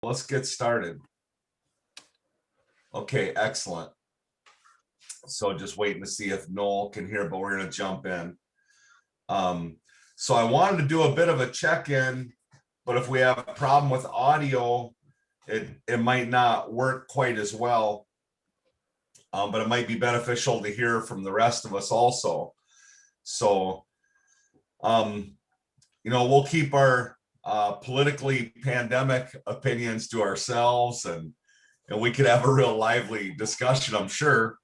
Let's get started. Okay, excellent. So just waiting to see if Noel can hear, but we're going to jump in. So I wanted to do a bit of a check-in, but if we have a problem with audio, it might not work quite as well. But it might be beneficial to hear from the rest of us also. So, we'll keep our politically pandemic opinions to ourselves, and we could have a real lively discussion, I'm sure.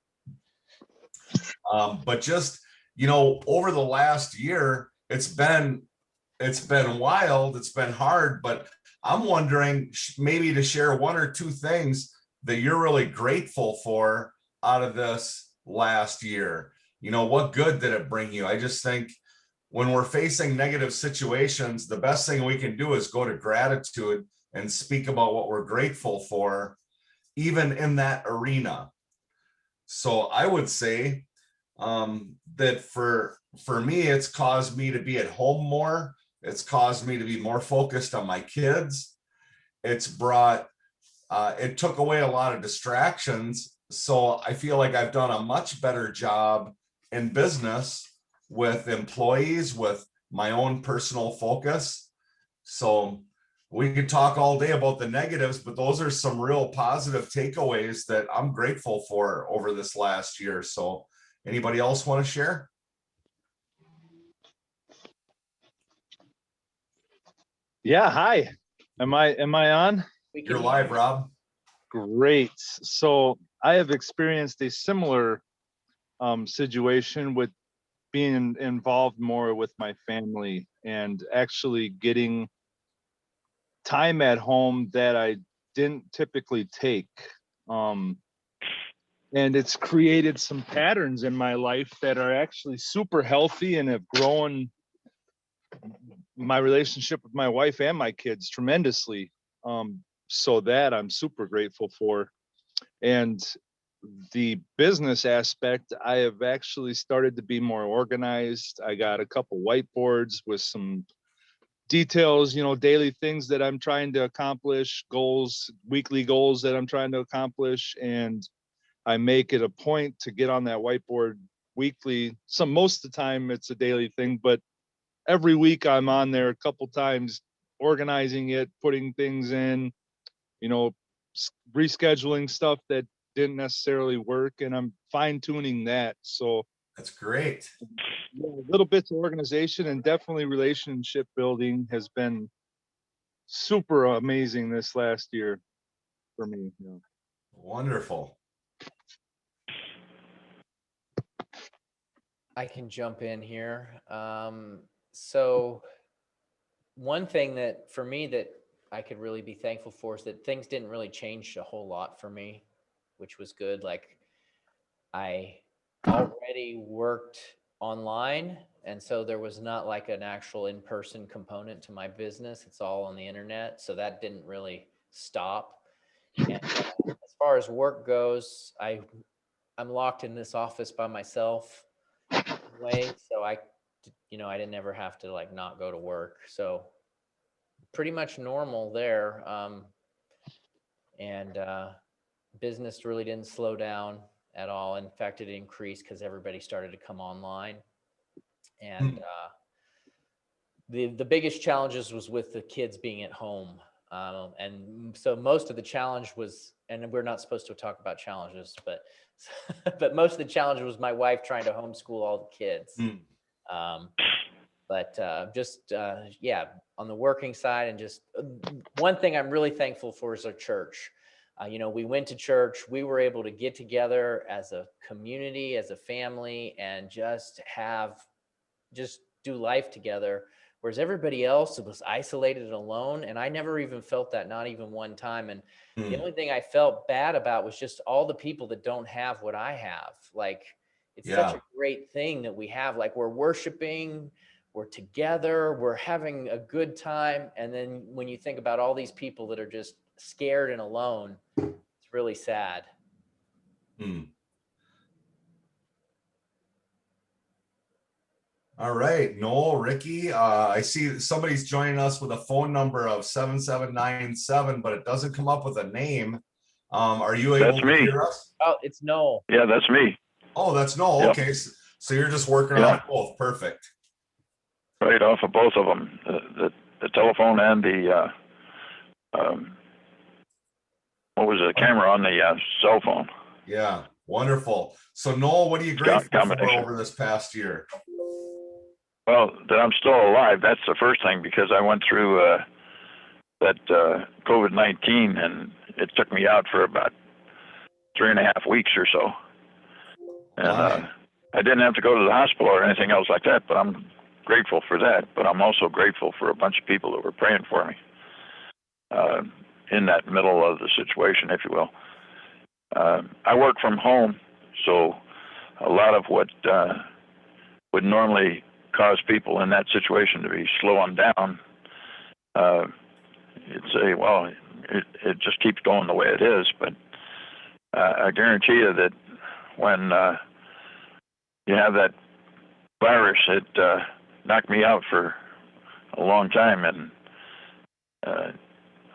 But just, over the last year, it's been wild, it's been hard, but I'm wondering maybe to share one or two things that you're really grateful for out of this last year. What good did it bring you? I just think when we're facing negative situations, the best thing we can do is go to gratitude and speak about what we're grateful for, even in that arena. So I would say that for me, it's caused me to be at home more. It's caused me to be more focused on my kids. It's brought, it took away a lot of distractions. So I feel like I've done a much better job in business with employees, with my own personal focus. So we could talk all day about the negatives, but those are some real positive takeaways that I'm grateful for over this last year. So anybody else want to share? Yeah, hi. Am I on? You're live, Rob. Great. So I have experienced a similar situation with being involved more with my family and actually getting time at home that I didn't typically take. And it's created some patterns in my life that are actually super healthy and have grown my relationship with my wife and my kids tremendously. So that I'm super grateful for. And the business aspect, I have actually started to be more organized. I got a couple whiteboards with some details, daily things that I'm trying to accomplish, goals, weekly goals that I'm trying to accomplish. And I make it a point to get on that whiteboard weekly. Most of the time it's a daily thing, but every week I'm on there a couple times, organizing it, putting things in, rescheduling stuff that didn't necessarily work, and I'm fine tuning that. So that's great. Little bits of organization and definitely relationship building has been super amazing this last year for me. Wonderful. I can jump in here. So one thing that for me that I could really be thankful for is that things didn't really change a whole lot for me, which was good. Like I already worked online, and so there was not like an actual in-person component to my business. It's all on the internet, so that didn't really stop. And as far as work goes, I'm locked in this office by myself way, so I didn't ever have to like not go to work. So pretty much normal there. And business really didn't slow down at all. In fact, it increased because everybody started to come online. And the biggest challenges was with the kids being at home. And so most of the challenge was, and we're not supposed to talk about challenges, but but most of the challenge was my wife trying to homeschool all the kids. Yeah, on the working side, and just one thing I'm really thankful for is our church. We went to church, we were able to get together as a community, as a family, and just do life together. Whereas everybody else was isolated and alone. And I never even felt that, not even one time. And the only thing I felt bad about was just all the people that don't have what I have. Like, it's such a great thing that we have. Like, we're worshiping, we're together, we're having a good time. And then when you think about all these people that are just scared and alone, it's really sad. All right, Noel, Ricky, I see somebody's joining us with a phone number of 7797, but it doesn't come up with a name. Are you able That's to me. hear us? Oh, it's Noel. Yeah, that's me. Oh, that's Noel. Yep. Okay, so you're just working Yeah. off both. Perfect. Right off of both of them, the telephone and the um, what was the camera on the cell phone. Yeah, wonderful. So Noel, what are you grateful for Combination. over this past year? Well, that I'm still alive. That's the first thing, because I went through that COVID-19, and it took me out for about 3.5 weeks or so. And Fine. I didn't have to go to the hospital or anything else like that, but I'm grateful for that. But I'm also grateful for a bunch of people that were praying for me in that middle of the situation, if you will. I work from home, so a lot of what would normally cause people in that situation to be slowing down, you'd say, well, it just keeps going the way it is. But I guarantee you that when you have that virus, it knocked me out for a long time, and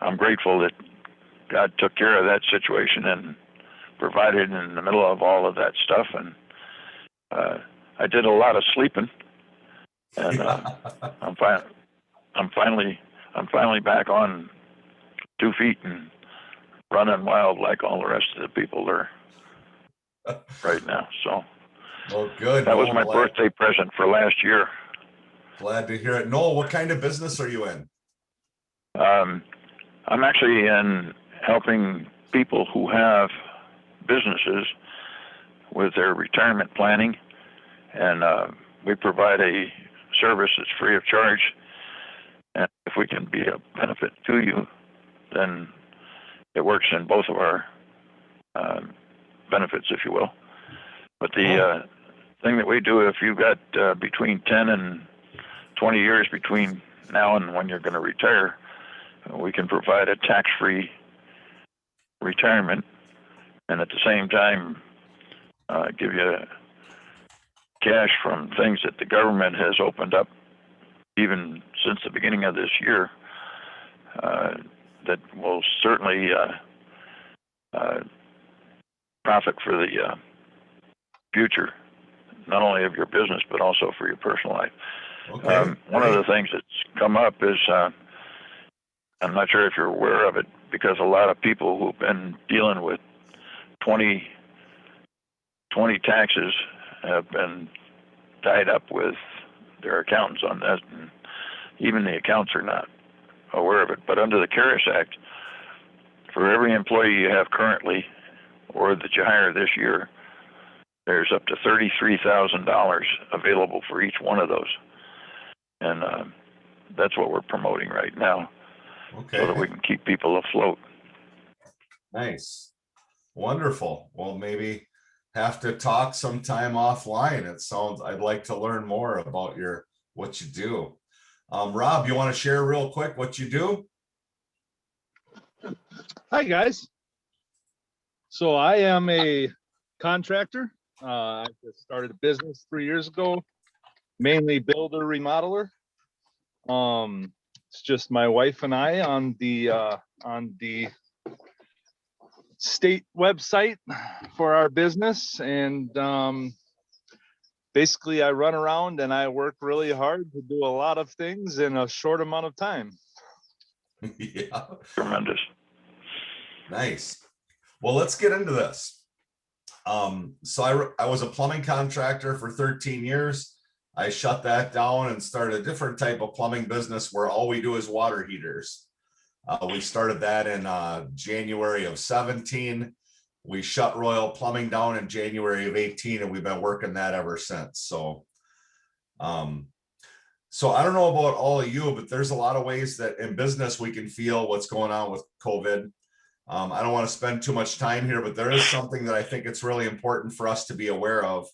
I'm grateful that God took care of that situation and provided in the middle of all of that stuff. And I did a lot of sleeping, and I'm finally back on 2 feet and running wild like all the rest of the people are right now. So Well, good. that was Noel, my birthday present for last year. glad to hear it. Noel, what kind of business are you in? I'm actually in helping people who have businesses with their retirement planning, and we provide a service that's free of charge. And if we can be a benefit to you, then it works in both of our benefits, if you will. But the thing that we do, if you've got between 10 and 20 years between now and when you're going to retire, we can provide a tax-free retirement, and at the same time give you cash from things that the government has opened up even since the beginning of this year that will certainly profit for the future, not only of your business, but also for your personal life. Okay. One of the things that's come up is, I'm not sure if you're aware of it, because a lot of people who've been dealing with 20 taxes have been tied up with their accountants on that, and even the accountants are not aware of it. But under the CARES Act, for every employee you have currently or that you hire this year, there's up to $33,000 available for each one of those. And that's what we're promoting right now, Okay. so that we can keep people afloat. Nice. Wonderful. Well, maybe have to talk sometime offline. It sounds, I'd like to learn more about what you do. Rob, you want to share real quick what you do? Hi, guys. So I am a contractor. I just started a business 3 years ago, mainly builder, remodeler. It's just my wife and I on the state website for our business, and basically I run around and I work really hard to do a lot of things in a short amount of time. Yeah. Tremendous. Nice. Well, let's get into this. So I was a plumbing contractor for 13 years. I shut that down and started a different type of plumbing business where all we do is water heaters. We started that in January of 17. We shut Royal Plumbing down in January of 18, and we've been working that ever since. So I don't know about all of you, but there's a lot of ways that in business we can feel what's going on with COVID. I don't want to spend too much time here, but there is something that I think it's really important for us to be aware of.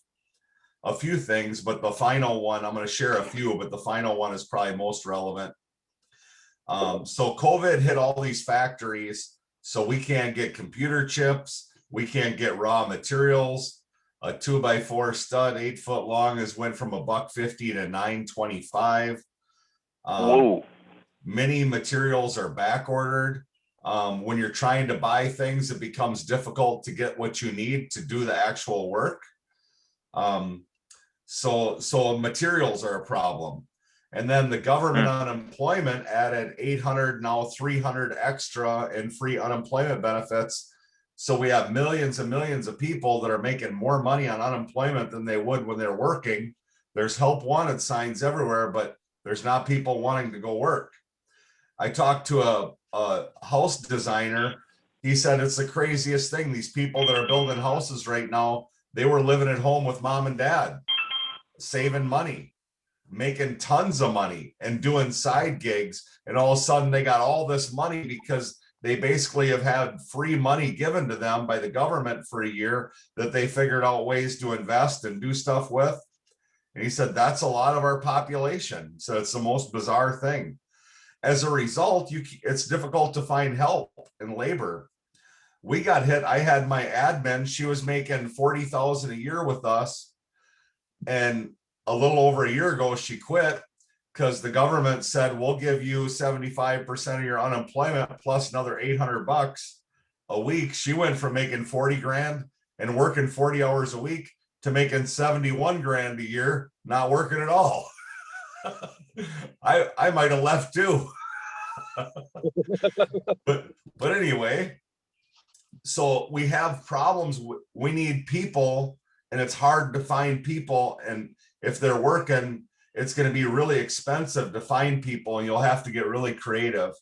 A few things, but the final one, I'm going to share a few, but the final one is probably most relevant. So COVID hit all these factories, so we can't get computer chips, we can't get raw materials. A 2x4 stud, 8 foot long, has went from $1.50 to $9.25. Whoa. Many materials are back ordered. When you're trying to buy things, it becomes difficult to get what you need to do the actual work. So materials are a problem. And then the government unemployment added 800, now 300 extra in free unemployment benefits. So we have millions and millions of people that are making more money on unemployment than they would when they're working. There's help wanted signs everywhere, but there's not people wanting to go work. I talked to a house designer. He said it's the craziest thing. These people that are building houses right now, they were living at home with mom and dad, saving money, making tons of money and doing side gigs. And all of a sudden they got all this money because they basically have had free money given to them by the government for a year that they figured out ways to invest and do stuff with. And he said, that's a lot of our population. So it's the most bizarre thing. As a result, it's difficult to find help and labor. We got hit. I had my admin, she was making $40,000 a year with us. And a little over a year ago, she quit because the government said, we'll give you 75% of your unemployment plus another $800 a week. She went from making 40 grand and working 40 hours a week to making 71 grand a year, not working at all. I might have left too. but anyway, so we have problems. We need people, and it's hard to find people. And if they're working, it's going to be really expensive to find people, and you'll have to get really creative.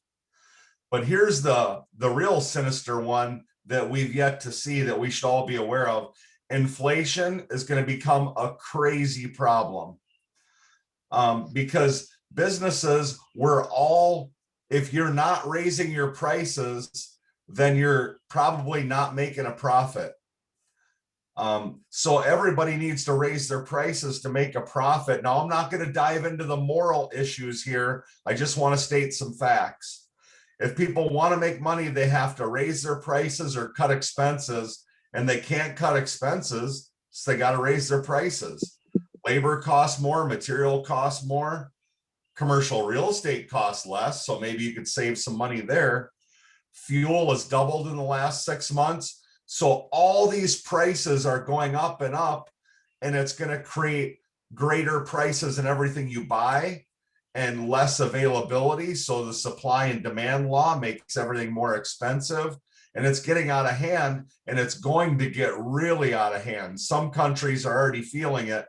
But here's the real sinister one that we've yet to see that we should all be aware of. Inflation is going to become a crazy problem. Because businesses, if you're not raising your prices, then you're probably not making a profit. So everybody needs to raise their prices to make a profit. Now, I'm not going to dive into the moral issues here. I just want to state some facts. If people want to make money, they have to raise their prices or cut expenses, and they can't cut expenses, so they got to raise their prices. Labor costs more, material costs more, commercial real estate costs less, so maybe you could save some money there. Fuel has doubled in the last 6 months. So all these prices are going up, and it's going to create greater prices in everything you buy and less availability. So the supply and demand law makes everything more expensive, and it's getting out of hand, and it's going to get really out of hand. Some countries are already feeling it.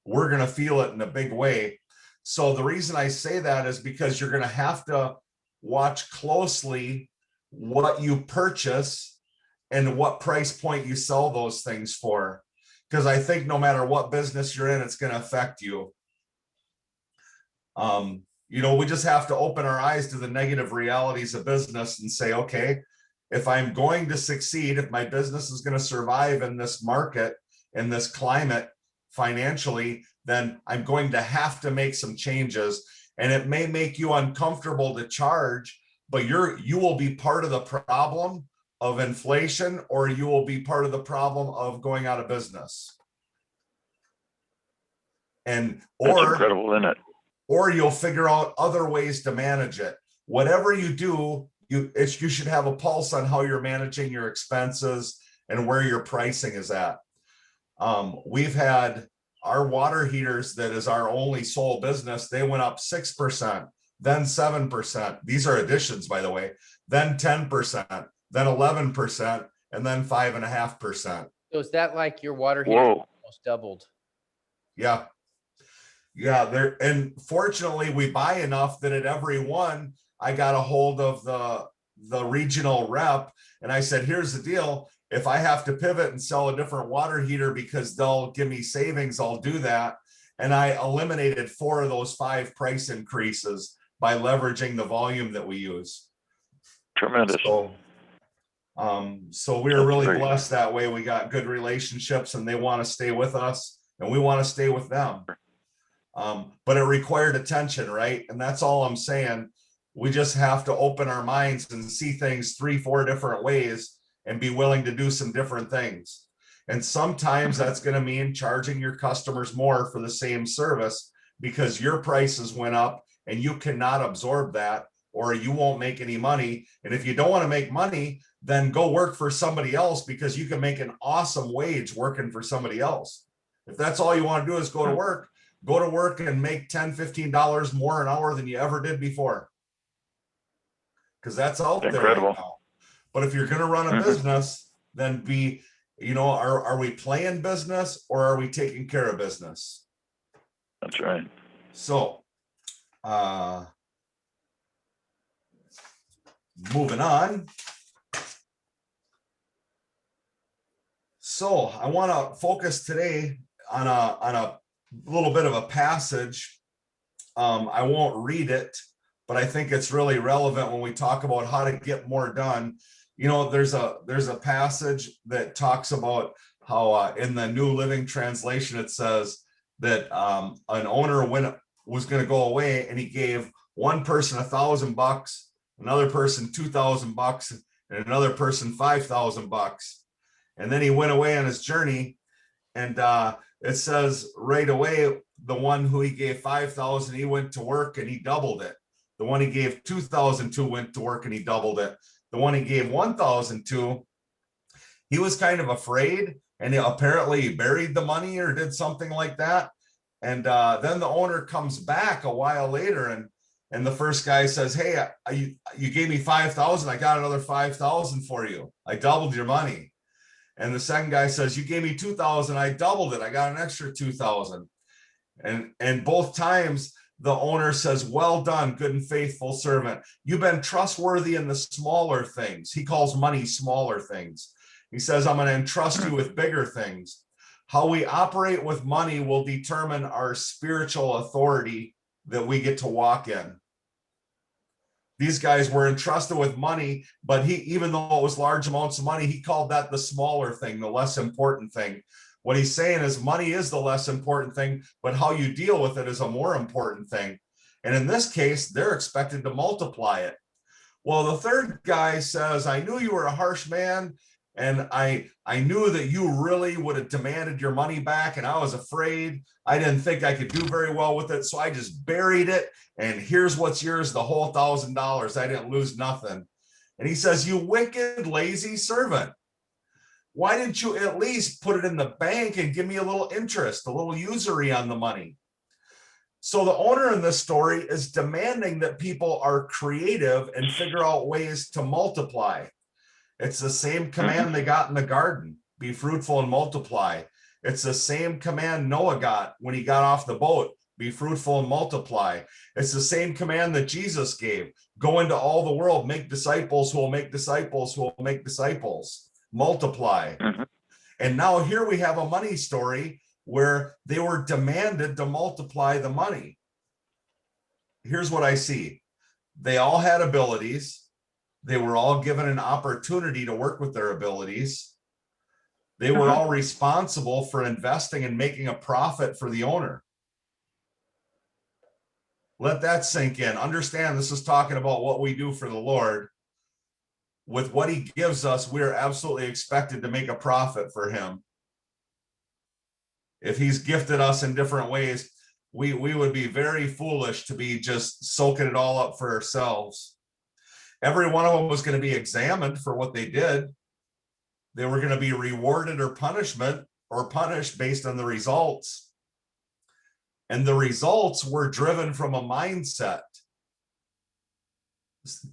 We're going to feel it in a big way. So the reason I say that is because you're going to have to watch closely what you purchase and what price point you sell those things for. Because I think no matter what business you're in, it's going to affect you. We just have to open our eyes to the negative realities of business and say, okay, if I'm going to succeed, if my business is going to survive in this market, in this climate financially, then I'm going to have to make some changes. And it may make you uncomfortable to charge, but you will be part of the problem of inflation, or you will be part of the problem of going out of business. That's incredible, isn't it? Or you'll figure out other ways to manage it. Whatever you do, you should have a pulse on how you're managing your expenses and where your pricing is at. We've had our water heaters, that is our only sole business, they went up 6%, then 7%. These are additions, by the way, then 10%, then 11%, and then 5.5%. So is that like your water heater almost doubled? Yeah. And fortunately, we buy enough that at every one, I got a hold of the regional rep, and I said, here's the deal. If I have to pivot and sell a different water heater because they'll give me savings, I'll do that. And I eliminated 4 of those 5 price increases by leveraging the volume that we use. Tremendous. So we were really blessed that way. We got good relationships, and they want to stay with us, and we want to stay with them. But it required attention, right? And that's all I'm saying. We just have to open our minds and see things 3-4 different ways and be willing to do some different things. And sometimes that's going to mean charging your customers more for the same service because your prices went up and you cannot absorb that, or you won't make any money. And if you don't want to make money, then go work for somebody else because you can make an awesome wage working for somebody else. If that's all you want to do is go to work and make $10, $15 more an hour than you ever did before. Because that's out there Incredible. right now. But if you're going to run a business, then are we playing business or are we taking care of business? That's right. So, moving on. So I want to focus today on a little bit of a passage. I won't read it, but I think it's really relevant when we talk about how to get more done. You know, there's a passage that talks about how in the New Living Translation it says that an owner was going to go away and he gave one person $1,000, another person $2,000, and another person $5,000. And then he went away on his journey, and it says right away the one who he gave 5,000, he went to work and he doubled it. The one he gave 2,000 to went to work and he doubled it. The one he gave 1,000 to, he was kind of afraid, and he apparently buried the money or did something like that. And then the owner comes back a while later, and the first guy says, "Hey, you gave me 5,000. I got another 5,000 for you. I doubled your money." And the second guy says, "You gave me 2,000. I doubled it. I got an extra 2,000." And both times the owner says, "Well done, good and faithful servant. You've been trustworthy in the smaller things." He calls money smaller things. He says, "I'm going to entrust you with bigger things." How we operate with money will determine our spiritual authority that we get to walk in. These guys were entrusted with money, but even though it was large amounts of money, he called that the smaller thing, the less important thing. What he's saying is money is the less important thing, but how you deal with it is a more important thing. And in this case, they're expected to multiply it. Well, the third guy says, "I knew you were a harsh man, and I knew that you really would have demanded your money back, and I was afraid. I didn't think I could do very well with it, so I just buried it, and here's what's yours, the whole $1,000. I didn't lose nothing." And he says, "You wicked, lazy servant. Why didn't you at least put it in the bank and give me a little interest, a little usury on the money?" So the owner in this story is demanding that people are creative and figure out ways to multiply. It's the same command they got in the garden: be fruitful and multiply. It's the same command Noah got when he got off the boat: be fruitful and multiply. It's the same command that Jesus gave: go into all the world, make disciples who will make disciples who will make disciples, multiply. And now here we have a money story where they were demanded to multiply the money. Here's what I see. They all had abilities. They were all given an opportunity to work with their abilities. They were all responsible for investing and making a profit for the owner. Let that sink in. Understand, this is talking about what we do for the Lord. With what he gives us, we're absolutely expected to make a profit for him. If he's gifted us in different ways, we would be very foolish to be just soaking it all up for ourselves. Every one of them was going to be examined for what they did. They were going to be rewarded or punished based on the results. And the results were driven from a mindset.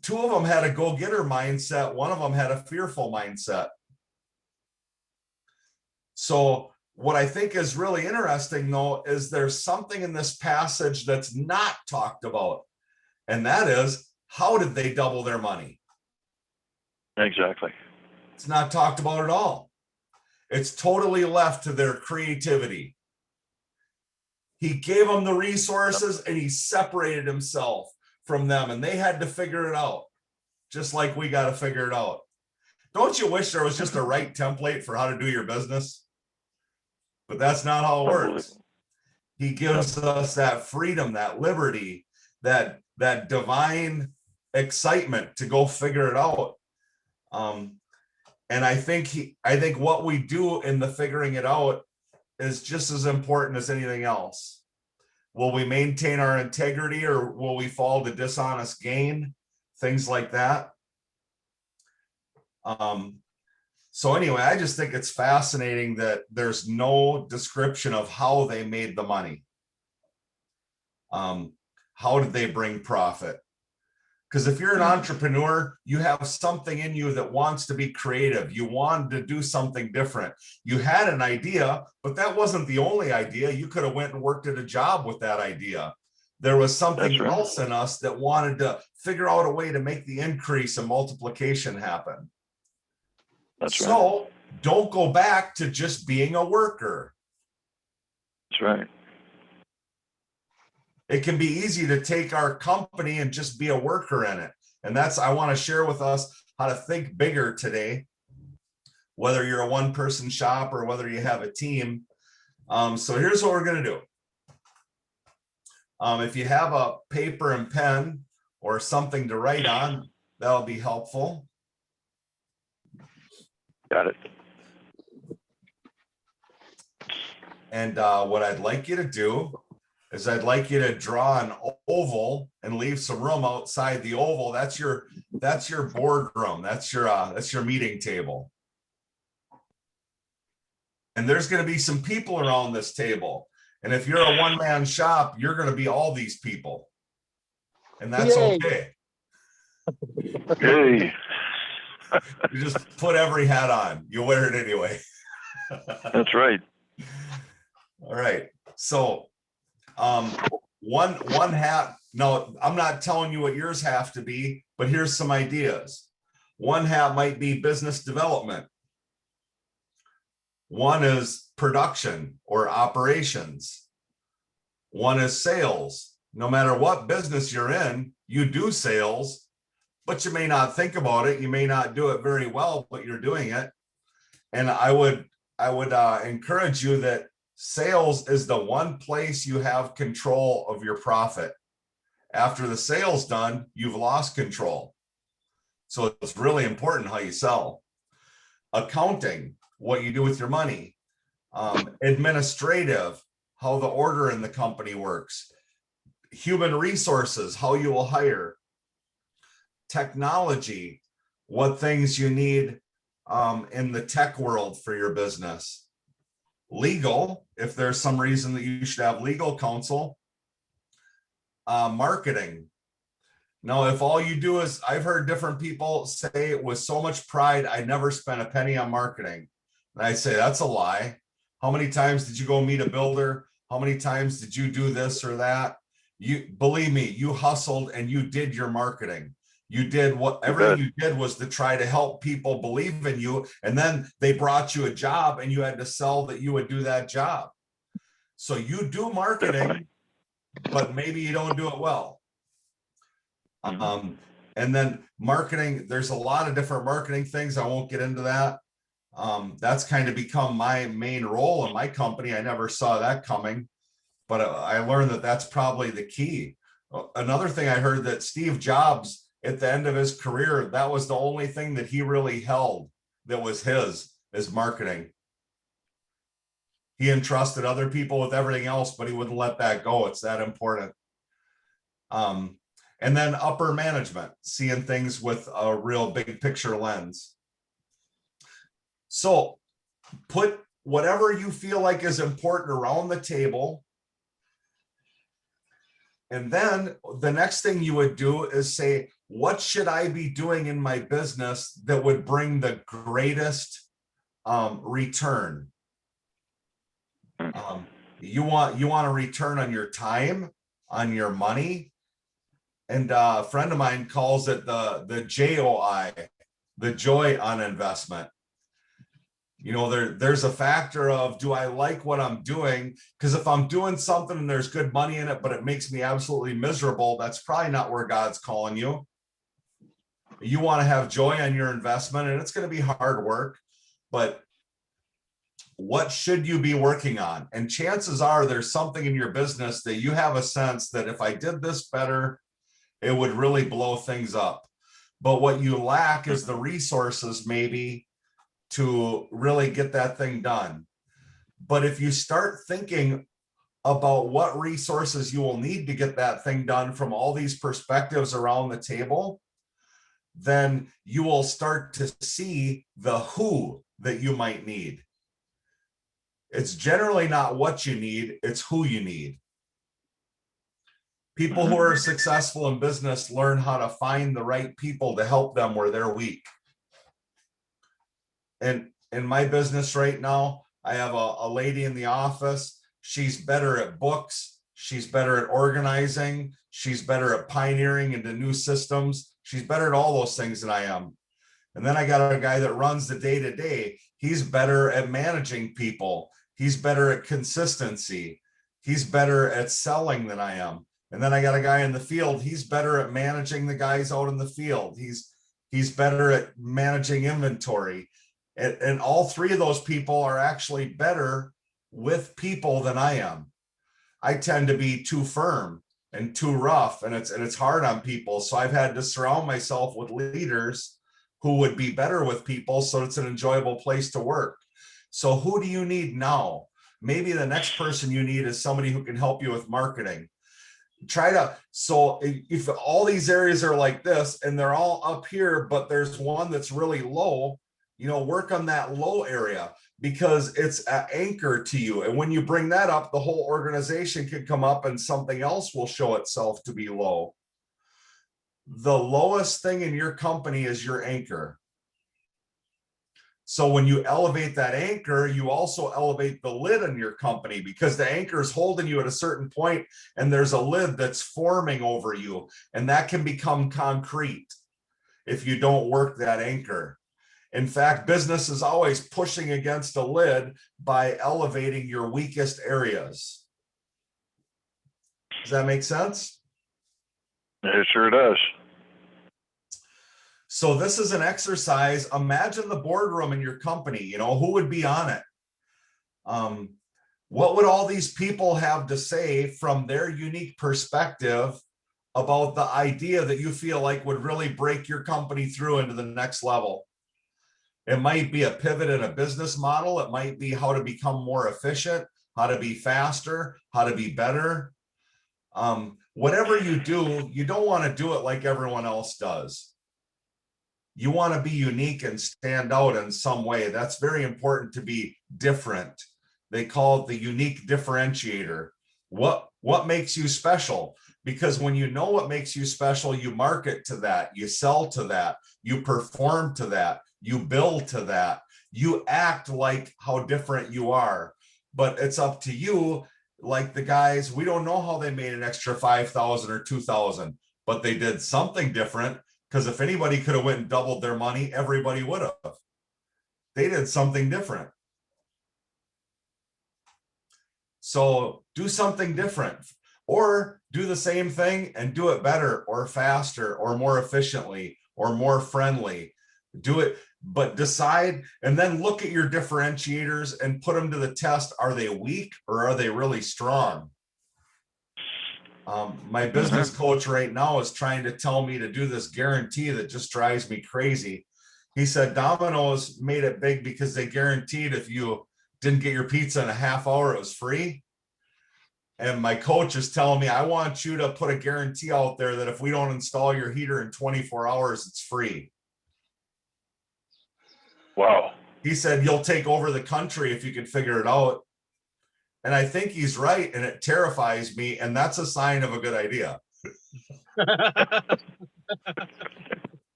Two of them had a go-getter mindset. One of them had a fearful mindset. So what I think is really interesting, though, is there's something in this passage that's not talked about. And that is, how did they double their money? Exactly. It's not talked about at all. It's totally left to their creativity. He gave them the resources and he separated himself from them, and they had to figure it out, just like we got to figure it out. Don't you wish there was just a right template for how to do your business? But that's not how it works. He gives us that freedom, that liberty, that divine excitement to go figure it out. And I think what we do in the figuring it out is just as important as anything else. Will we maintain our integrity, or will we fall to dishonest gain? Things like that. So anyway, I just think it's fascinating that there's no description of how they made the money. How did they bring profit? Because if you're an entrepreneur, you have something in you that wants to be creative. You wanted to do something different. You had an idea, but that wasn't the only idea. You could have went and worked at a job with that idea. There was something That's right. else in us that wanted to figure out a way to make the increase and multiplication happen. That's right. So don't go back to just being a worker. That's right. It can be easy to take our company and just be a worker in it. And I want to share with us how to think bigger today, whether you're a one-person shop or whether you have a team. So here's what we're going to do. If you have a paper and pen or something to write on, that'll be helpful. Got it. And what I'd like you to do is I'd like you to draw an oval and leave some room outside the oval. That's your boardroom. That's your meeting table. And there's going to be some people around this table. And if you're a one-man shop, you're going to be all these people. And that's Yay. okay. Hey, You just put every hat on. You wear it anyway. that's right. All right. So one hat. No, I'm not telling you what yours have to be, but here's some ideas. One hat might be business development. One is production or operations. One is sales. No matter what business you're in, you do sales, but you may not think about it. You may not do it very well, but you're doing it. And I would encourage you that sales is the one place you have control of your profit. After the sale's done, you've lost control. So it's really important how you sell. Accounting, what you do with your money. Administrative, how the order in the company works. Human resources, how you will hire. Technology, what things you need in the tech world for your business. Legal, if there's some reason that you should have legal counsel. Marketing. Now, if all you do is, I've heard different people say with so much pride, I never spent a penny on marketing. And I say, that's a lie. How many times did you go meet a builder? How many times did you do this or that? You believe me, you hustled and you did your marketing. You did whatever you did was to try to help people believe in you. And then they brought you a job and you had to sell that you would do that job. So you do marketing, but maybe you don't do it well. And then marketing, there's a lot of different marketing things. I won't get into that. That's kind of become my main role in my company. I never saw that coming, but I learned that that's probably the key. Another thing I heard that Steve Jobs, at the end of his career, that was the only thing that he really held that was his, is marketing. He entrusted other people with everything else, but he wouldn't let that go. It's that important. And then upper management, seeing things with a real big picture lens. So put whatever you feel like is important around the table. And then the next thing you would do is say, what should I be doing in my business that would bring the greatest return? You want a return on your time, on your money. And a friend of mine calls it the JOI, the joy on investment. You know, there's a factor of, do I like what I'm doing? Because if I'm doing something and there's good money in it, but it makes me absolutely miserable, that's probably not where God's calling you. You want to have joy on your investment, and it's going to be hard work, but what should you be working on? And chances are there's something in your business that you have a sense that if I did this better, it would really blow things up. But what you lack is the resources maybe to really get that thing done. But if you start thinking about what resources you will need to get that thing done from all these perspectives around the table, then you will start to see the who that you might need. It's generally not what you need, it's who you need. People who are successful in business learn how to find the right people to help them where they're weak. And in my business right now, I have a lady in the office. She's better at books. She's better at organizing. She's better at pioneering into new systems. She's better at all those things than I am. And then I got a guy that runs the day-to-day. He's better at managing people. He's better at consistency. He's better at selling than I am. And then I got a guy in the field. He's better at managing the guys out in the field. He's better at managing inventory. And all three of those people are actually better with people than I am. I tend to be too firm and too rough, and it's hard on people. So I've had to surround myself with leaders who would be better with people, so it's an enjoyable place to work. So who do you need now? Maybe the next person you need is somebody who can help you with marketing. So if all these areas are like this and they're all up here, but there's one that's really low, work on that low area because it's an anchor to you. And when you bring that up, the whole organization can come up and something else will show itself to be low. The lowest thing in your company is your anchor. So when you elevate that anchor, you also elevate the lid on your company because the anchor is holding you at a certain point and there's a lid that's forming over you, and that can become concrete if you don't work that anchor. In fact, business is always pushing against a lid by elevating your weakest areas. Does that make sense? It sure does. So this is an exercise. Imagine the boardroom in your company, who would be on it? What would all these people have to say from their unique perspective about the idea that you feel like would really break your company through into the next level? It might be a pivot in a business model. It might be how to become more efficient, how to be faster, how to be better. Whatever you do, you don't want to do it like everyone else does. You want to be unique and stand out in some way. That's very important to be different. They call it the unique differentiator. What makes you special? Because when you know what makes you special, you market to that, you sell to that, you perform to that, you build to that, you act like how different you are. But it's up to you. Like the guys, we don't know how they made an extra 5,000 or 2,000, but they did something different. Because if anybody could have went and doubled their money, everybody would have. They did something different. So do something different, or do the same thing and do it better or faster or more efficiently or more friendly. Do it, but decide and then look at your differentiators and put them to the test. Are they weak or are they really strong? My business coach right now is trying to tell me to do this guarantee that just drives me crazy. He said Domino's made it big because they guaranteed if you didn't get your pizza in a half hour, it was free. And my coach is telling me, I want you to put a guarantee out there that if we don't install your heater in 24 hours, it's free. Wow. He said, you'll take over the country if you can figure it out. And I think he's right, and it terrifies me, and that's a sign of a good idea.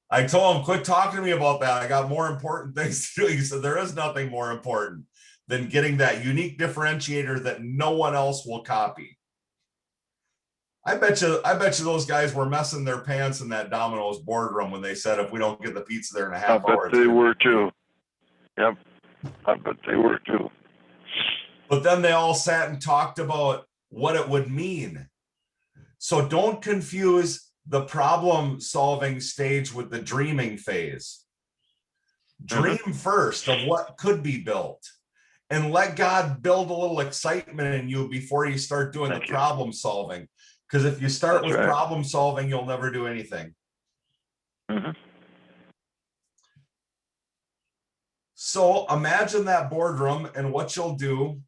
I told him, quit talking to me about that. I got more important things to do. He said, there is nothing more important than getting that unique differentiator that no one else will copy. I bet you those guys were messing their pants in that Domino's boardroom when they said, if we don't get the pizza there in a half hour. I bet they were too. Yep. I bet they were too. But then they all sat and talked about what it would mean. So don't confuse the problem solving stage with the dreaming phase. Dream first of what could be built and let God build a little excitement in you before you start doing the problem solving. Because if you start with problem solving, you'll never do anything. So imagine that boardroom and what you'll do.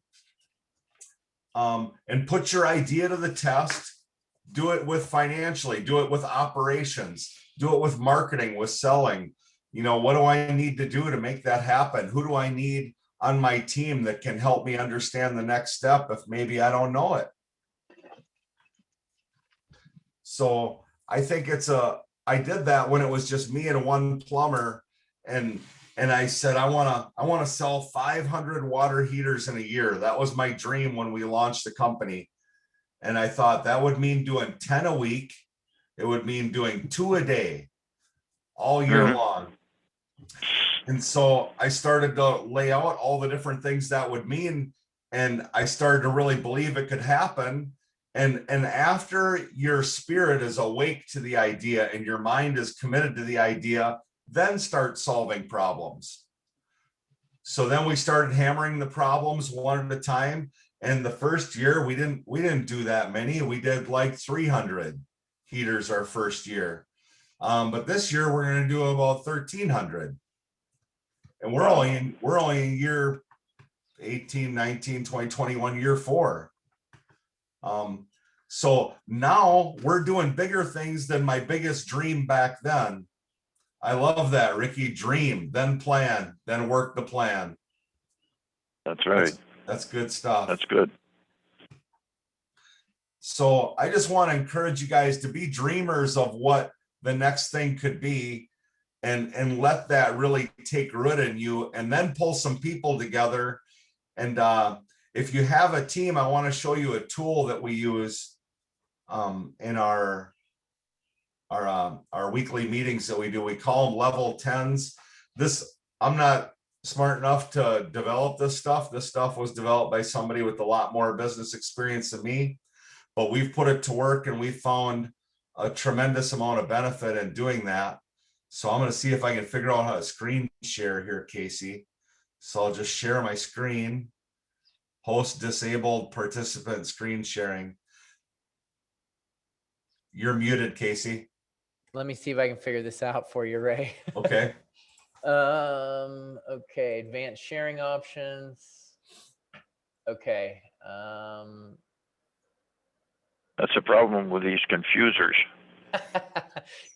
And put your idea to the test. Do it with financially, do it with operations, do it with marketing, with selling. You know, what do I need to do to make that happen? Who do I need on my team that can help me understand the next step if maybe I don't know it? So I think I did that when it was just me and one plumber, and I said, I want to sell 500 water heaters in a year. That was my dream when we launched the company. And I thought that would mean doing 10 a week. It would mean doing 2 a day all year long. And so I started to lay out all the different things that would mean. And I started to really believe it could happen. And after your spirit is awake to the idea and your mind is committed to the idea, then start solving problems. So then we started hammering the problems one at a time. And the first year we didn't do that many. We did like 300 heaters our first year. But this year we're going to do about 1,300. And we're only in year 18, 19, 20, 21, year 4. So now we're doing bigger things than my biggest dream back then. I love that, Ricky. Dream, then plan, then work the plan. That's right. That's good stuff. That's good. So I just want to encourage you guys to be dreamers of what the next thing could be, and let that really take root in you, and then pull some people together. And if you have a team, I want to show you a tool that we use in our weekly meetings that we do. We call them level 10s. I'm not smart enough to develop this stuff. This stuff was developed by somebody with a lot more business experience than me, but we've put it to work and we found a tremendous amount of benefit in doing that. So I'm going to see if I can figure out how to screen share here, Casey. So I'll just share my screen. Host disabled, participant screen sharing. You're muted, Casey. Let me see if I can figure this out for you, Ray. Okay. Okay, advanced sharing options. Okay. That's a problem with these confusers.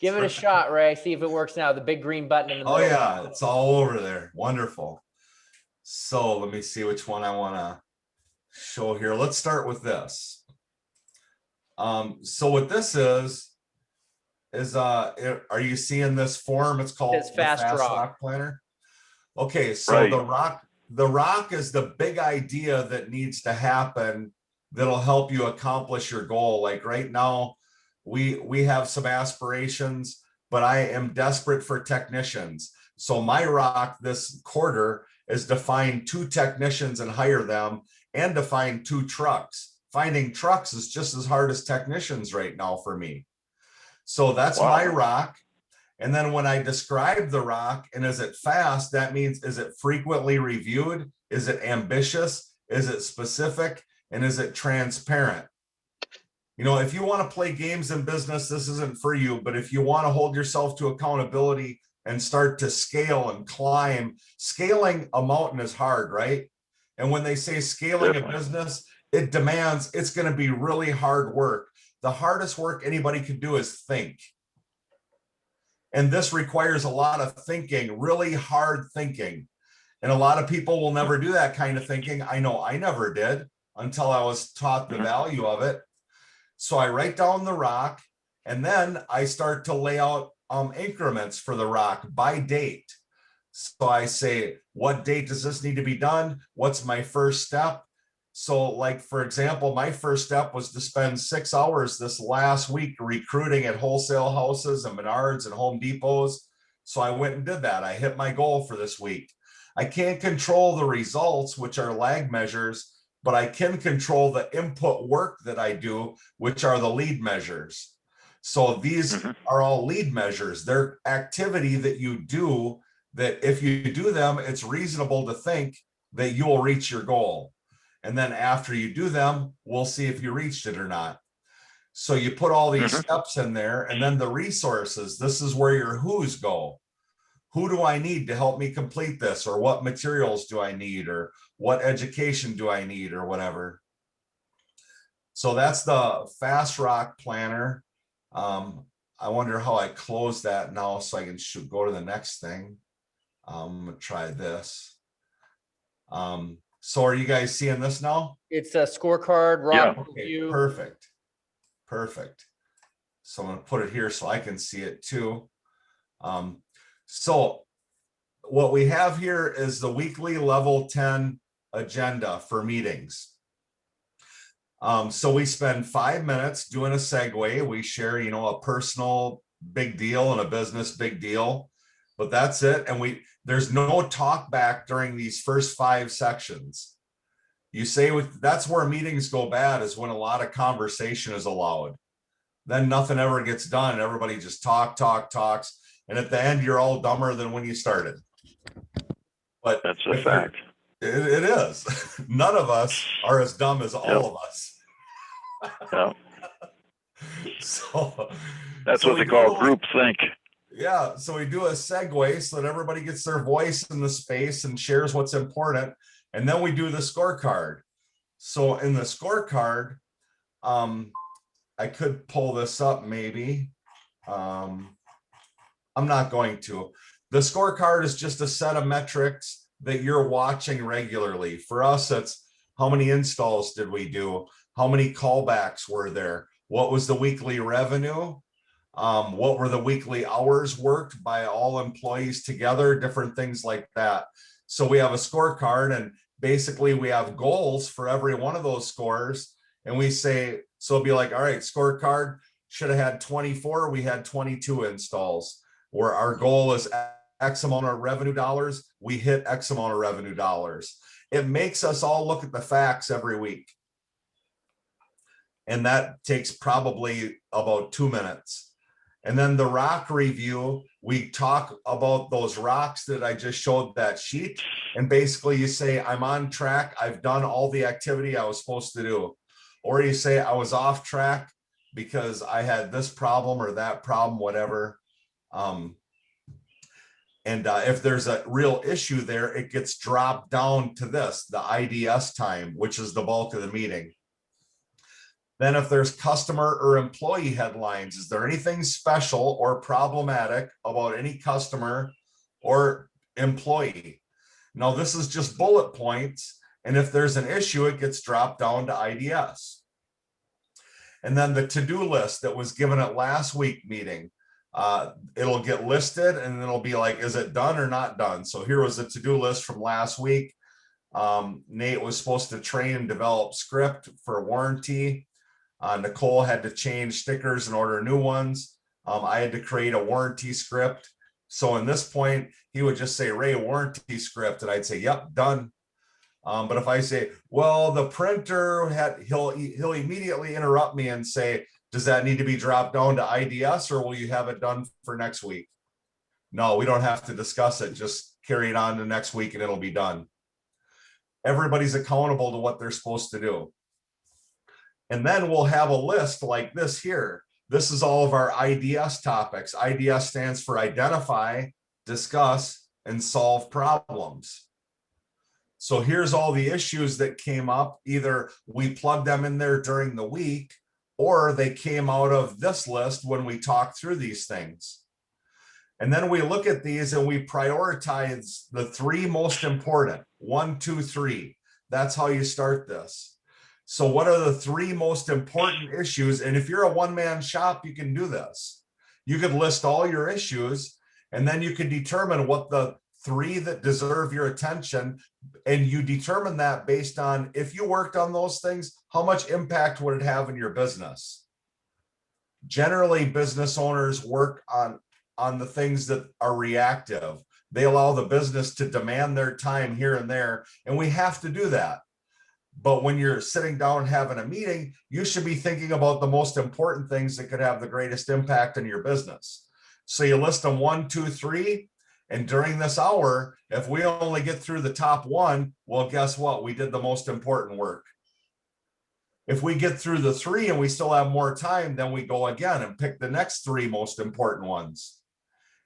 Give it a shot, Ray. See if it works now. The big green button in the middle. Oh yeah, it's all over there. Wonderful. So let me see which one I want to show here. Let's start with this. So what this is are you seeing this form? It's called It's the Fast Rock Planner. Okay, so Right. the rock is the big idea that needs to happen that'll help you accomplish your goal. Like right now, we have some aspirations, but I am desperate for technicians. So my rock this quarter is to find 2 technicians and hire them, and to find 2 trucks. Finding trucks is just as hard as technicians right now for me. So that's Wow. my rock. And then when I describe the rock, and is it fast, that means, is it frequently reviewed? Is it ambitious? Is it specific? And is it transparent? You know, if you want to play games in business, this isn't for you. But if you want to hold yourself to accountability and start to scale and climb, scaling a mountain is hard, right? And when they say scaling a business, it demands, it's going to be really hard work. The hardest work anybody can do is think. And this requires a lot of thinking, really hard thinking. And a lot of people will never do that kind of thinking. I know I never did until I was taught the value of it. So I write down the rock, and then I start to lay out increments for the rock by date. So I say, what date does this need to be done? What's my first step? So like, for example, my first step was to spend 6 hours this last week recruiting at wholesale houses and Menards and Home Depots. So I went and did that. I hit my goal for this week. I can't control the results, which are lag measures, but I can control the input work that I do, which are the lead measures. So these are all lead measures. They're activity that you do that if you do them, it's reasonable to think that you will reach your goal. And then after you do them, we'll see if you reached it or not. So you put all these steps in there, and then the resources. This is where your who's go. who do I need to help me complete this? Or what materials do I need? Or what education do I need or whatever? So that's the Fast Rock Planner. I wonder how I close that now so I can go to the next thing. I'm gonna try this. So are you guys seeing this now? It's a scorecard, Yeah. rock Okay, review. perfect. Perfect. So I'm gonna put it here so I can see it too. So what we have here is the weekly level 10 agenda for meetings. So we spend 5 minutes doing a segue. We share, a personal big deal and a business big deal, but that's it. And there's no talk back during these first 5 sections. You say that's where meetings go bad, is when a lot of conversation is allowed. Then nothing ever gets done. Everybody just talks. And at the end, you're all dumber than when you started. But That's a fact. it is. None of us are as dumb as all of us. Yeah. So That's so what we they do a call little- group think. Yeah, so we do a segue so that everybody gets their voice in the space and shares what's important. And then we do the scorecard. So in the scorecard, I could pull this up maybe. I'm not going to. The scorecard is just a set of metrics that you're watching regularly. For us, it's how many installs did we do? How many callbacks were there? What was the weekly revenue? What were the weekly hours worked by all employees together? Different things like that. So we have a scorecard, and basically we have goals for every one of those scores. And we say, so it'll be like, all right, scorecard should have had 24. We had 22 installs. Where our goal is X amount of revenue dollars, we hit X amount of revenue dollars. It makes us all look at the facts every week. And that takes probably about 2 minutes. And then the rock review, we talk about those rocks that I just showed that sheet. And basically you say, I'm on track. I've done all the activity I was supposed to do. Or you say, I was off track because I had this problem or that problem, whatever. If there's a real issue there, it gets dropped down to this, the IDS time, which is the bulk of the meeting. Then if there's customer or employee headlines, is there anything special or problematic about any customer or employee? Now, this is just bullet points. And if there's an issue, it gets dropped down to IDS. And then the to-do list that was given at last week meeting, it'll get listed and it'll be like, is it done or not done? So here was a to-do list from last week. Nate was supposed to train and develop script for warranty. Nicole had to change stickers and order new ones. I had to create a warranty script. So in this point, he would just say, Ray, warranty script. And I'd say, yep, done. But if I say, well, the printer he'll immediately interrupt me and say, does that need to be dropped down to IDS or will you have it done for next week? No, we don't have to discuss it. Just carry it on to next week and it'll be done. Everybody's accountable to what they're supposed to do. And then we'll have a list like this here. This is all of our IDS topics. IDS stands for identify, discuss, and solve problems. So here's all the issues that came up. Either we plugged them in there during the week, or they came out of this list when we talked through these things. And then we look at these and we prioritize the 3 most important, 1, 2, 3. That's how you start this. So what are the 3 most important issues? And if you're a one-man shop, you can do this. You could list all your issues, and then you can determine what the 3 that deserve your attention. And you determine that based on, if you worked on those things, how much impact would it have in your business? Generally, business owners work on the things that are reactive. They allow the business to demand their time here and there, and we have to do that. But when you're sitting down having a meeting, you should be thinking about the most important things that could have the greatest impact in your business. So you list them 1, 2, 3. And during this hour, if we only get through the top 1, well, guess what? We did the most important work. If we get through the 3 and we still have more time, then we go again and pick the next 3 most important ones.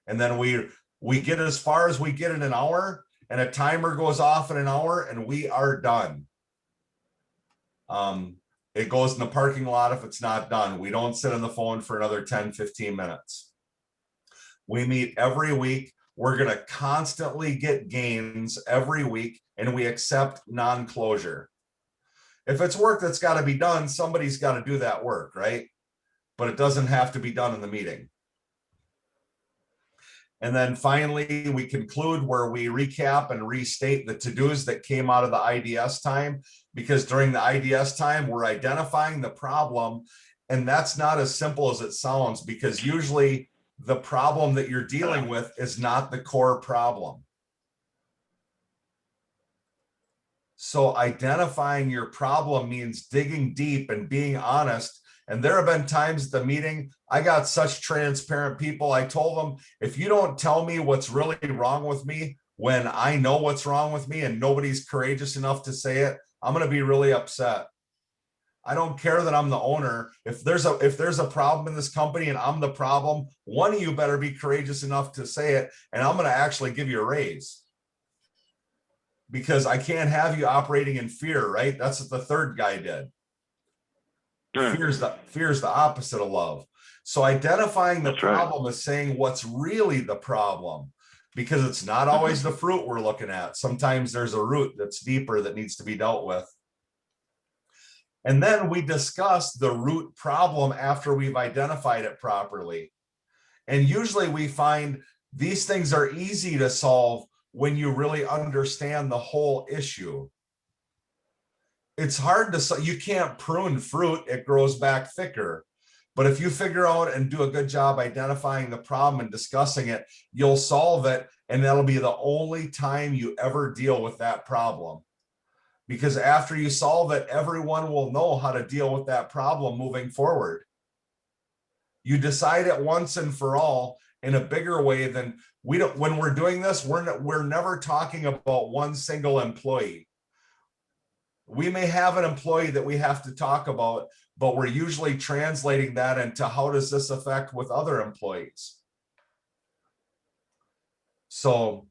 And then we We get as far as we get in an hour, and a timer goes off in an hour, and we are done. It goes in the parking lot if it's not done. We don't sit on the phone for another 10, 15 minutes. We meet every week. We're going to constantly get gains every week, and we accept non-closure. If it's work that's got to be done, somebody's got to do that work, right? But it doesn't have to be done in the meeting. And then finally, we conclude where we recap and restate the to-dos that came out of the IDS time, because during the IDS time, we're identifying the problem. And that's not as simple as it sounds, because usually the problem that you're dealing with is not the core problem. So identifying your problem means digging deep and being honest. And there have been times at the meeting, I got such transparent people. I told them, if you don't tell me what's really wrong with me when I know what's wrong with me and nobody's courageous enough to say it, I'm going to be really upset. I don't care that I'm the owner. If there's a problem in this company and I'm the problem, one of you better be courageous enough to say it, and I'm going to actually give you a raise. Because I can't have you operating in fear, right? That's what the third guy did. Fear is the opposite of love. So identifying the problem is saying what's really the problem, because it's not always the fruit we're looking at. Sometimes there's a root that's deeper that needs to be dealt with. And then we discuss the root problem after we've identified it properly. And usually we find these things are easy to solve when you really understand the whole issue. It's hard to, you can't prune fruit, it grows back thicker. But if you figure out and do a good job identifying the problem and discussing it, you'll solve it. And that'll be the only time you ever deal with that problem. Because after you solve it, everyone will know how to deal with that problem moving forward. You decide it once and for all in a bigger way than we don't. When we're doing this, we're never talking about one single employee. We may have an employee that we have to talk about, but we're usually translating that into how does this affect with other employees? So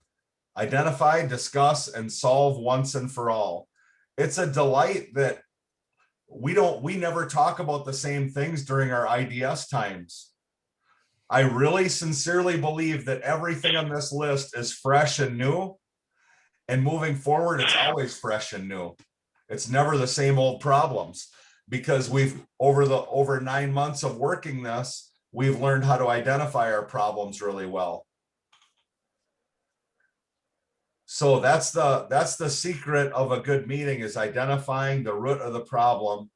identify, discuss, and solve once and for all. It's a delight that we never talk about the same things during our IDS times. I really sincerely believe that everything on this list is fresh and new, and moving forward, it's always fresh and new. It's never the same old problems, because we've over 9 months of working this, we've learned how to identify our problems really well. So that's the secret of a good meeting, is identifying the root of the problem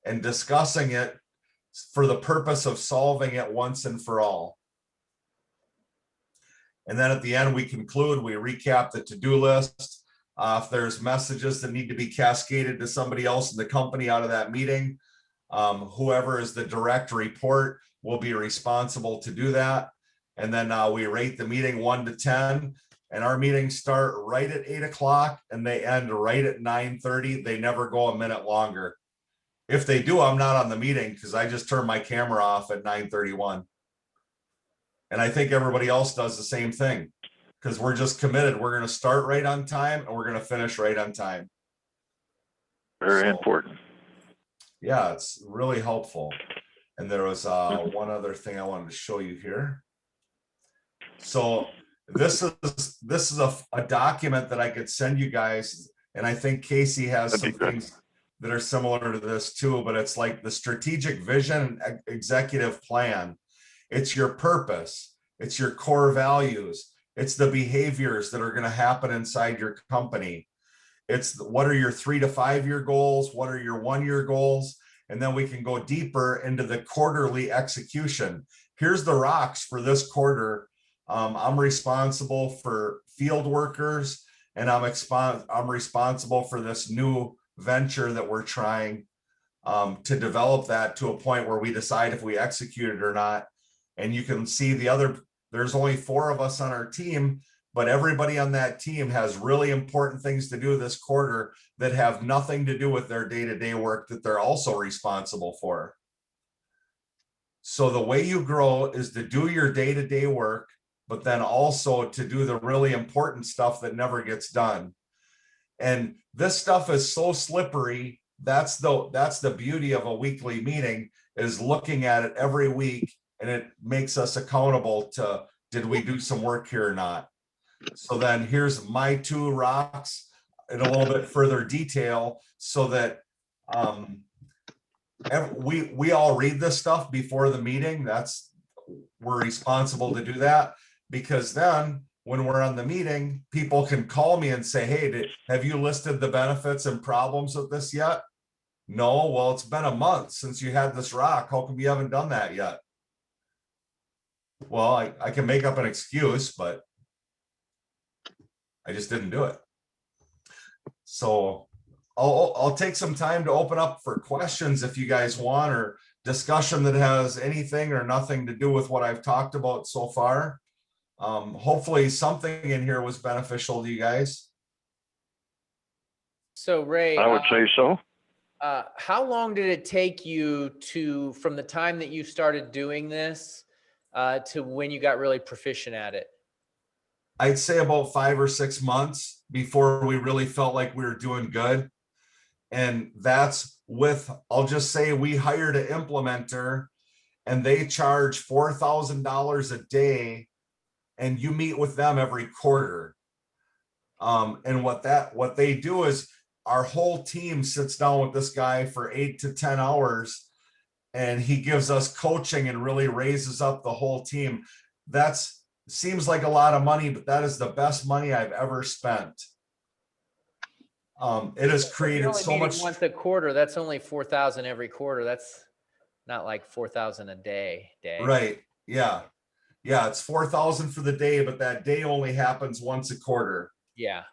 and discussing it for the purpose of solving it once and for all. And then at the end, we conclude, we recap the to-do list. If there's messages that need to be cascaded to somebody else in the company out of that meeting, whoever is the direct report will be responsible to do that. And then we rate the meeting 1 to 10. And our meetings start right at 8 o'clock and they end right at 9:30. They never go a minute longer. If they do, I'm not on the meeting, because I just turn my camera off at 9:31. And I think everybody else does the same thing, because we're just committed. We're going to start right on time and we're going to finish right on time. Very important. Yeah, it's really helpful. And there was one other thing I wanted to show you here. So this is a document that I could send you guys, and I think Casey has some things that are similar to this too, but it's like the strategic vision and executive plan. It's your purpose, it's your core values, it's the behaviors that are going to happen inside your company. It's what are your 3 to 5 year goals, what are your 1 year goals, and then we can go deeper into the quarterly execution. Here's the rocks for this quarter. I'm responsible for field workers, and I'm responsible for this new venture that we're trying to develop that to a point where we decide if we execute it or not. And you can see there's only 4 of us on our team, but everybody on that team has really important things to do this quarter that have nothing to do with their day-to-day work that they're also responsible for. So the way you grow is to do your day-to-day work, but then also to do the really important stuff that never gets done. And this stuff is so slippery. That's the beauty of a weekly meeting, is looking at it every week, and it makes us accountable to, did we do some work here or not? So then here's my 2 rocks in a little bit further detail, so that we all read this stuff before the meeting. We're responsible to do that, because then when we're on the meeting, people can call me and say, hey, have you listed the benefits and problems with this yet? No. Well, it's been a month since you had this rock. How come you haven't done that yet? Well, I can make up an excuse, but I just didn't do it. So I'll take some time to open up for questions if you guys want, or discussion that has anything or nothing to do with what I've talked about so far. Hopefully something in here was beneficial to you guys. So Ray, I would say so. how long did it take you from the time that you started doing this to when you got really proficient at it? I'd say about 5 or 6 months before we really felt like we were doing good. And that's with, I'll just say, we hired an implementer and they charge $4,000 a day, and you meet with them every quarter. And what they do is, our whole team sits down with this guy for 8 to 10 hours, and he gives us coaching and really raises up the whole team. That's seems like a lot of money, but that is the best money I've ever spent. It has created so much. Once a quarter, that's only 4,000 every quarter. That's not like 4,000 a day. Right. Yeah. Yeah. It's 4,000 for the day, but that day only happens once a quarter. Yeah.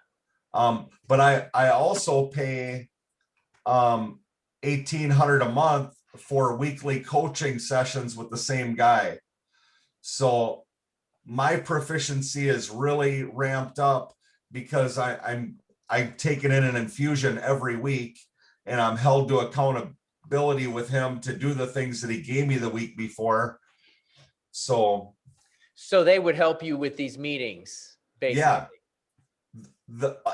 But I also pay 1,800 a month for weekly coaching sessions with the same guy. So my proficiency is really ramped up, because I'm taking in an infusion every week, and I'm held to accountability with him to do the things that he gave me the week before. So they would help you with these meetings, basically. Yeah.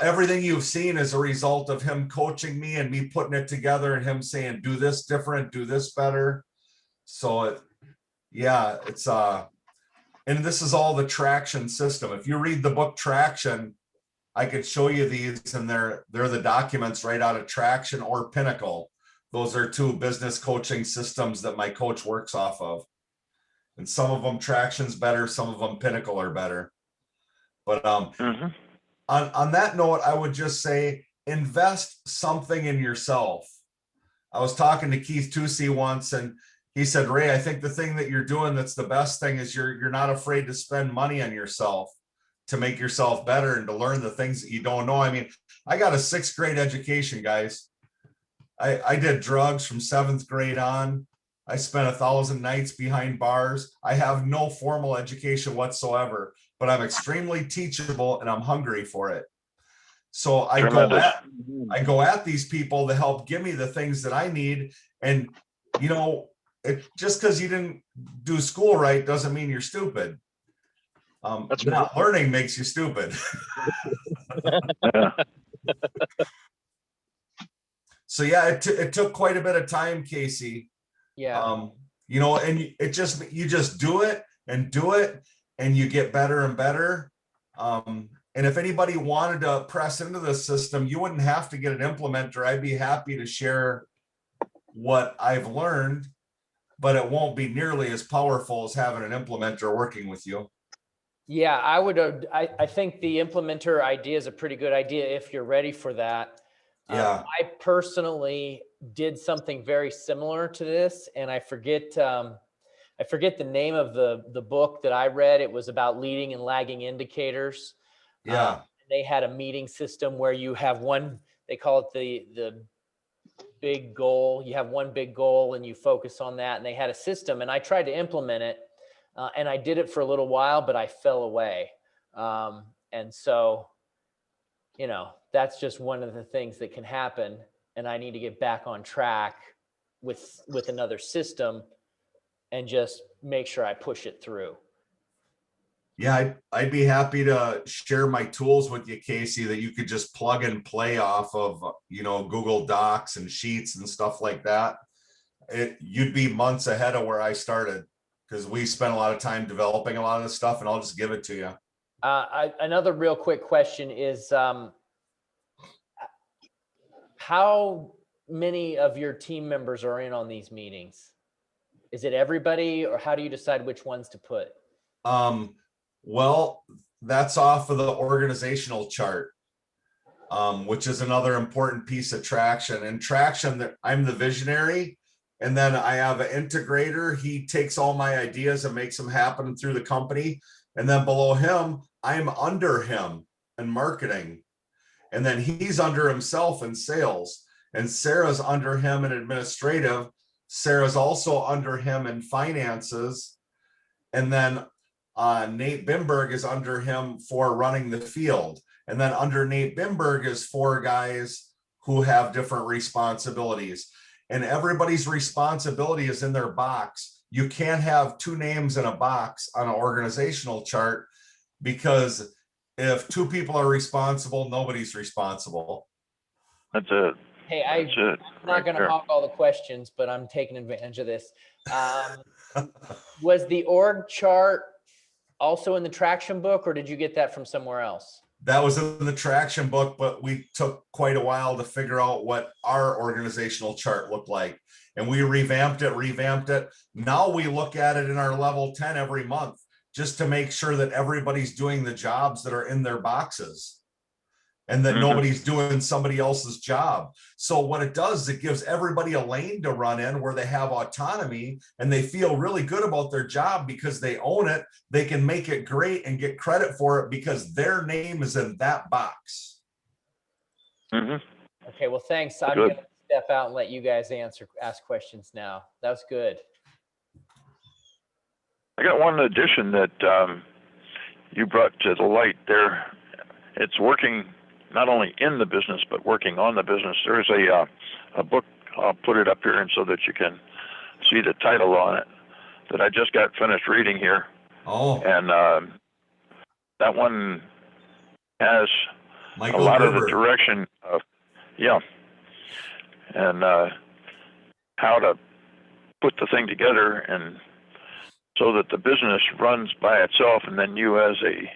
Everything you've seen is a result of him coaching me and me putting it together, and him saying, do this different, do this better. So it's and this is all the Traction system. If you read the book Traction, I could show you these, and they're the documents right out of Traction or Pinnacle. Those are 2 business coaching systems that my coach works off of. And some of them Traction's better, some of them Pinnacle are better. But on that note, I would just say, invest something in yourself. I was talking to Keith Tusey once, and he said, Ray, I think the thing that you're doing that's the best thing is you're not afraid to spend money on yourself to make yourself better and to learn the things that you don't know. I mean, I got a 6th grade education, guys. I did drugs from 7th grade on. I spent 1,000 nights behind bars. I have no formal education whatsoever, but I'm extremely teachable and I'm hungry for it. So I go at these people to help give me the things that I need. And, just because you didn't do school right doesn't mean you're stupid. That's not learning makes you stupid. So yeah, it took quite a bit of time, Casey. Yeah. And you just do it and you get better and better. And if anybody wanted to press into the system, you wouldn't have to get an implementer. I'd be happy to share what I've learned, but it won't be nearly as powerful as having an implementer working with you. Yeah, I think the implementer idea is a pretty good idea if you're ready for that. Yeah. I personally did something very similar to this, and I forget the name of the book that I read. It was about leading and lagging indicators. Yeah. They had a meeting system where you have one, they call it the big goal. You have one big goal and you focus on that. And they had a system, and I tried to implement it. And I did it for a little while, but I fell away. And so, that's just one of the things that can happen. And I need to get back on track with another system and just make sure I push it through. Yeah, I'd be happy to share my tools with you, Casey, that you could just plug and play off of, Google Docs and Sheets and stuff like that. You'd be months ahead of where I started because we spent a lot of time developing a lot of this stuff, and I'll just give it to you. Another real quick question is, how many of your team members are in on these meetings? Is it everybody, or how do you decide which ones to put? Well, that's off of the organizational chart, which is another important piece of traction. And traction, that I'm the visionary, and then I have an integrator. He takes all my ideas and makes them happen through the company. And then below him, I'm under him in marketing. And then he's under himself in sales. And Sarah's under him in administrative. Sarah's also under him in finances. And then Nate Bimberg is under him for running the field. And then under Nate Bimberg is 4 guys who have different responsibilities. And everybody's responsibility is in their box. You can't have 2 names in a box on an organizational chart, because if 2 people are responsible, nobody's responsible. That's it. Hey, That's it. I'm not going to there. hog all the questions, but I'm taking advantage of this. Was the org chart also in the traction book, or did you get that from somewhere else? That was in the traction book, but we took quite a while to figure out what our organizational chart looked like. And we revamped it. Now we look at it in our level 10 every month, just to make sure that everybody's doing the jobs that are in their boxes, and that nobody's doing somebody else's job. So what it does is it gives everybody a lane to run in where they have autonomy and they feel really good about their job because they own it. They can make it great and get credit for it because their name is in that box. Okay, well, thanks. I'm going to step out and let you guys ask questions now. That was good. I got one addition that you brought to the light there. It's working not only in the business, but working on the business. There's a book, I'll put it up here and so that you can see the title on it, that I just got finished reading here. Oh. And that one has Michael a lot Gerber. of the direction of, and how to put the thing together, and so that the business runs by itself, and then you as a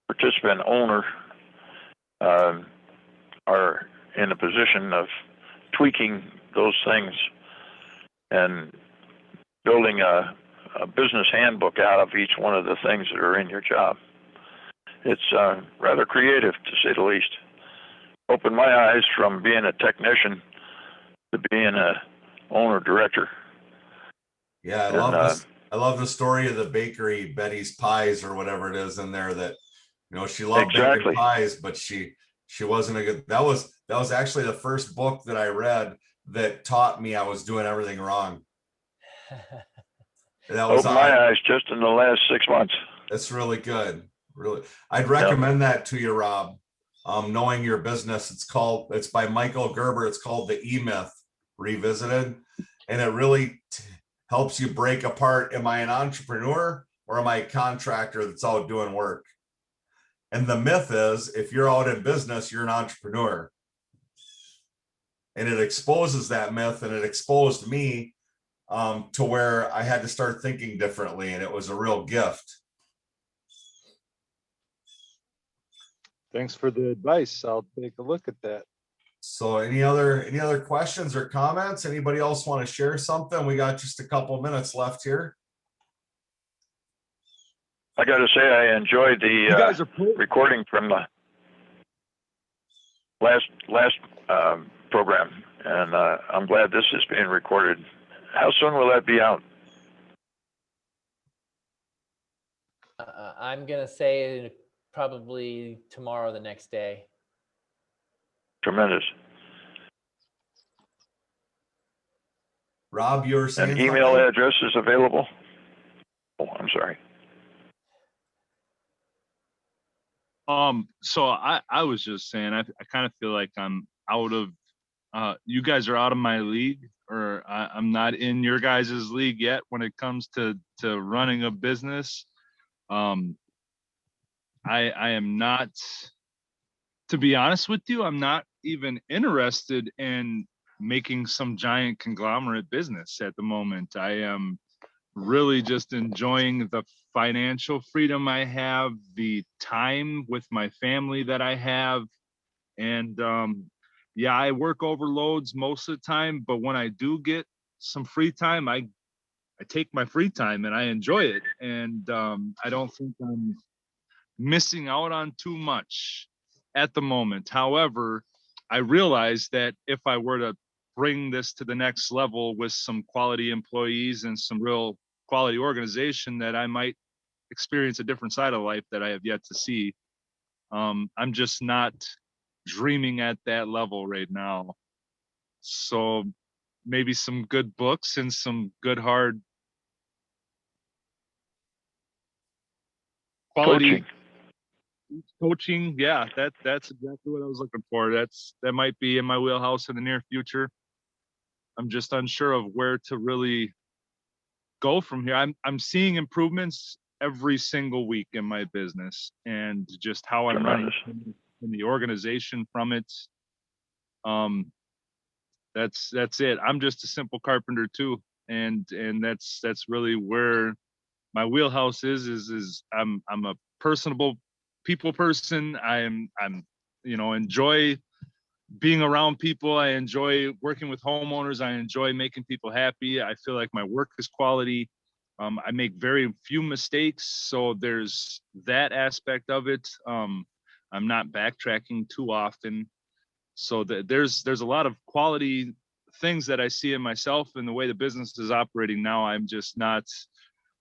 participant owner are in a position of tweaking those things and building a business handbook out of each one of the things that are in your job. It's rather creative, to say the least. Opened my eyes from being a technician to being a owner director. Yeah, I love this. I love the story of the bakery, Betty's Pies or whatever it is in there, that she loved baking pies, but she wasn't a good. That was actually the first book that I read that taught me I was doing everything wrong. That was opened my eyes just in the last 6 months. That's really good. Really, I'd recommend that to you, Rob. Knowing your business, it's by Michael Gerber. It's called The E-Myth Revisited, and it really helps you break apart. Am I an entrepreneur or am I a contractor that's out doing work? And the myth is, if you're out in business, you're an entrepreneur. And it exposes that myth, and it exposed me to where I had to start thinking differently, and it was a real gift. Thanks for the advice. I'll take a look at that. So any other questions or comments? Anybody else want to share something? We got just a couple minutes left here. I got to say, I enjoyed the recording from the last program, and I'm glad this is being recorded. How soon will that be out? I'm going to say probably tomorrow, the next day. Tremendous. Rob, you were saying an email something? Address is available? Oh, I'm sorry. So I was just saying, I kind of feel like I'm out of, you guys are out of my league, or I'm not in your guys' league yet when it comes to running a business. I am not, to be honest with you, I'm not even interested in making some giant conglomerate business at the moment. I am really just enjoying the financial freedom I have, the time with my family that I have. And yeah, I work overloads most of the time, but when I do get some free time, I take my free time and I enjoy it. And I don't think I'm missing out on too much at the moment. However, I realize that if I were to bring this to the next level with some quality employees and some real quality organization, that I might experience a different side of life that I have yet to see. I'm just not dreaming at that level right now. So maybe some good books and some good hard quality coaching. Yeah, that's exactly what I was looking for. That might be in my wheelhouse in the near future. I'm just unsure of where to really go from here. I'm seeing improvements every single week in my business, and just how I'm running in the organization from it. That's it. I'm just a simple carpenter too, and that's really where my wheelhouse is I'm a personable people person. I'm enjoy being around people. I enjoy working with homeowners. I enjoy making people happy. I feel like my work is quality. I make very few mistakes, so there's that aspect of it. I'm not backtracking too often, so there's a lot of quality things that I see in myself and the way the business is operating now. I'm just not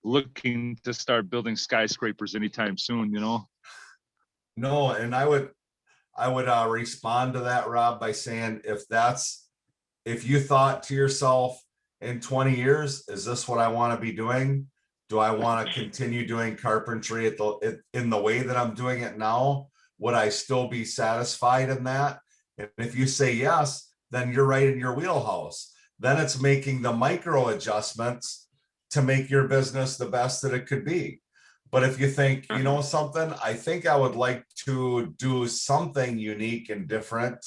looking to start building skyscrapers anytime soon, No, and I would respond to that, Rob, by saying, if you thought to yourself in 20 years, is this what I want to be doing? Do I want to continue doing carpentry in the way that I'm doing it now? Would I still be satisfied in that? And if you say yes, then you're right in your wheelhouse. Then it's making the micro adjustments to make your business the best that it could be. But if you think, you know something, I think I would like to do something unique and different,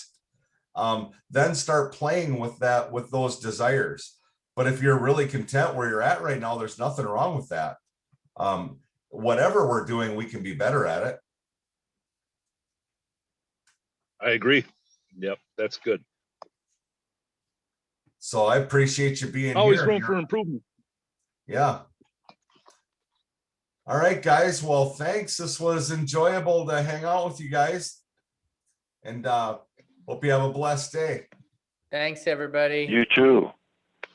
then start playing with those desires. But if you're really content where you're at right now, there's nothing wrong with that. Whatever we're doing, we can be better at it. I agree. Yep, that's good. So I appreciate you being always here. Room for improvement. Yeah. All right, guys. Well, thanks. This was enjoyable to hang out with you guys. And hope you have a blessed day. Thanks, everybody. You too.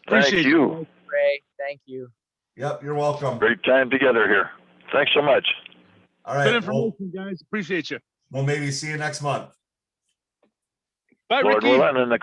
Thank you. Ray, thank you. Yep, you're welcome. Great time together here. Thanks so much. All right. Good information, guys. Appreciate you. We'll maybe see you next month. Bye, Lord Ricky. willing, in the